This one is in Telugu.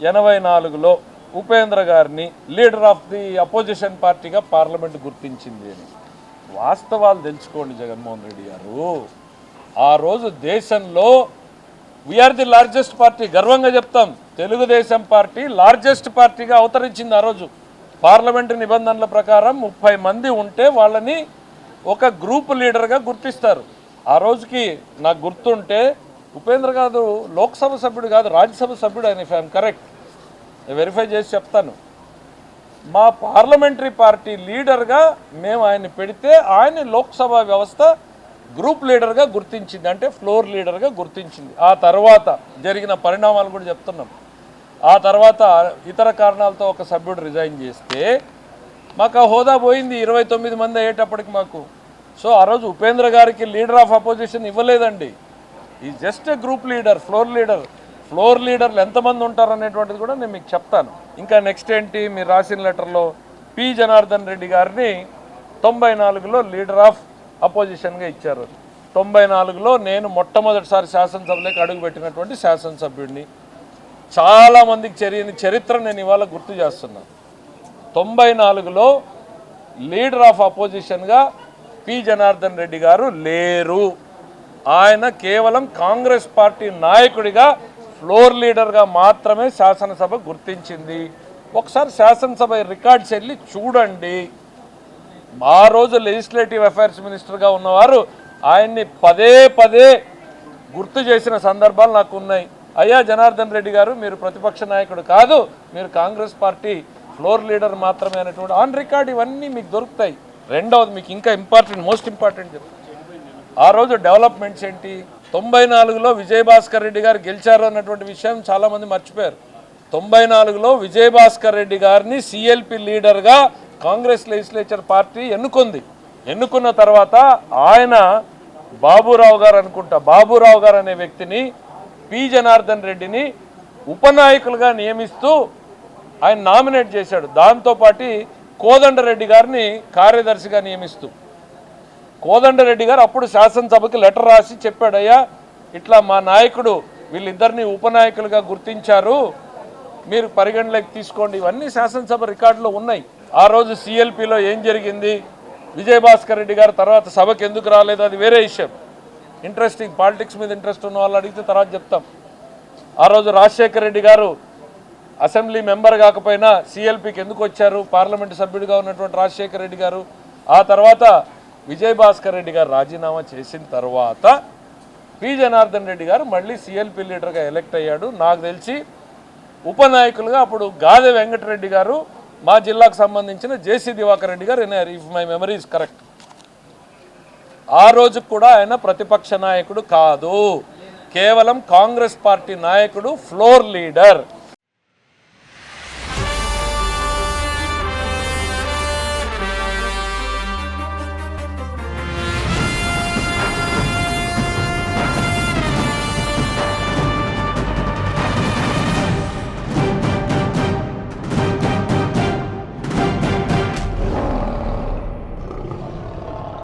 1984లో ఉపేంద్ర గారిని లీడర్ ఆఫ్ ది అపోజిషన్ పార్టీగా పార్లమెంట్ గుర్తించింది అని. వాస్తవాలు తెలుసుకోండి జగన్మోహన్ రెడ్డి గారు. ఆ రోజు దేశంలో వీఆర్ ది లార్జెస్ట్ పార్టీ, గర్వంగా చెప్తాం. తెలుగుదేశం పార్టీ లార్జెస్ట్ పార్టీగా అవతరించింది. ఆ రోజు పార్లమెంటు నిబంధనల ప్రకారం 30 మంది ఉంటే వాళ్ళని ఒక గ్రూప్ లీడర్గా గుర్తిస్తారు. ఆ రోజుకి నాకు గుర్తుంటే ఉపేంద్ర గారు లోక్సభ సభ్యుడు కాదు, రాజ్యసభ సభ్యుడు ఆయన. ఇఫ్ ఐఎమ్ కరెక్ట్, వెరిఫై చేసి చెప్తాను. మా పార్లమెంటరీ పార్టీ లీడర్గా మేము ఆయన్ని పెడితే ఆయన లోక్సభ వ్యవస్థ గ్రూప్ లీడర్గా గుర్తించింది, అంటే ఫ్లోర్ లీడర్గా గుర్తించింది. ఆ తర్వాత జరిగిన పరిణామాలు కూడా చెప్తున్నాం. ఆ తర్వాత ఇతర కారణాలతో ఒక సభ్యుడు రిజైన్ చేస్తే మాకు ఆ హోదా పోయింది. 29 మంది అయ్యేటప్పటికి మాకు. సో ఆ రోజు ఉపేంద్ర గారికి లీడర్ ఆఫ్ అపోజిషన్ ఇవ్వలేదండి. ఈ just group leader, floor leader. Floor లీడర్లు ఎంతమంది ఉంటారనేటువంటిది కూడా నేను మీకు చెప్తాను. ఇంకా నెక్స్ట్ ఏంటి, మీరు రాసిన లెటర్లో పి జనార్దన్ రెడ్డి గారిని 94లో లీడర్ ఆఫ్ అపోజిషన్గా ఇచ్చారు. 94లో నేను మొట్టమొదటిసారి శాసనసభలోకి అడుగుపెట్టినటువంటి శాసనసభ్యుడిని. చాలామందికి చరిత్ర నేను ఇవాళ గుర్తు చేస్తున్నాను. 94లో లీడర్ ఆఫ్ అపోజిషన్గా పి జనార్దన్ రెడ్డి గారు లేరు. ఆయన కేవలం కాంగ్రెస్ పార్టీ నాయకుడిగా ఫ్లోర్ లీడర్గా మాత్రమే శాసనసభ గుర్తించింది. ఒకసారి శాసనసభ రికార్డ్స్ వెళ్ళి చూడండి. ఆ రోజు లెజిస్లేటివ్ అఫైర్స్ మినిస్టర్గా ఉన్నవారు ఆయన్ని పదే పదే గుర్తు చేసిన సందర్భాలు నాకు ఉన్నాయి. అయ్యా జనార్దన్ రెడ్డి గారు, మీరు ప్రతిపక్ష నాయకుడు కాదు, మీరు కాంగ్రెస్ పార్టీ ఫ్లోర్ లీడర్ మాత్రమే అనేటువంటి ఆన్ రికార్డ్ ఇవన్నీ మీకు దొరుకుతాయి. రెండవది మీకు ఇంకా ఇంపార్టెంట్, మోస్ట్ ఇంపార్టెంట్ చెప్తాను. ఆ రోజు డెవలప్మెంట్స్ ఏంటి, 94లో విజయభాస్కర్ రెడ్డి గారు గెలిచారు అన్నటువంటి విషయం చాలామంది మర్చిపోయారు. 94లో విజయభాస్కర్ రెడ్డి గారిని సిఎల్పి లీడర్గా కాంగ్రెస్ లెజిస్లేచర్ పార్టీ ఎన్నుకుంది. ఎన్నుకున్న తర్వాత ఆయన బాబురావు గారు అనే వ్యక్తిని, పి జనార్దన్ రెడ్డిని ఉపనాయకులుగా నియమిస్తూ ఆయన నామినేట్ చేశాడు. దాంతోపాటు కోదండరెడ్డి గారిని కార్యదర్శిగా నియమిస్తూ, కోదండరెడ్డి గారు అప్పుడు శాసనసభకి లెటర్ రాసి చెప్పాడు, అయ్యా ఇట్లా మా నాయకుడు వీళ్ళిద్దరిని ఉపనాయకులుగా గుర్తించారు, మీరు పరిగణలోకి తీసుకోండి. ఇవన్నీ శాసనసభ రికార్డులో ఉన్నాయి. ఆ రోజు సిఎల్పిలో ఏం జరిగింది, విజయభాస్కర్ రెడ్డి గారు తర్వాత సభకు ఎందుకు రాలేదు, అది వేరే విషయం. ఇంట్రెస్టింగ్, పాలిటిక్స్ మీద ఇంట్రెస్ట్ ఉన్న వాళ్ళు అడిగితే తర్వాత చెప్తాం. ఆ రోజు రాజశేఖర రెడ్డి గారు అసెంబ్లీ మెంబర్ కాకపోయినా సిఎల్పికి ఎందుకు వచ్చారు, పార్లమెంటు సభ్యుడిగా ఉన్నటువంటి రాజశేఖర రెడ్డి గారు. ఆ తర్వాత విజయభాస్కర్ రెడ్డి గారు రాజీనామా చేసిన తర్వాత పి జనార్దన్ రెడ్డి గారు మళ్ళీ సిఎల్పి లీడర్గా ఎలక్ట్ అయ్యాడు. నాకు తెలిసి ఉపనాయకులుగా అప్పుడు గాదె వెంకటరెడ్డి గారు, మా జిల్లాకు సంబంధించిన జేసీ దివాకర్ రెడ్డి గారు N R, if my memory is correct. ఆ రోజు కూడా ఆయన ప్రతిపక్ష నాయకుడు కాదు, కేవలం కాంగ్రెస్ పార్టీ నాయకుడు, ఫ్లోర్ లీడర్.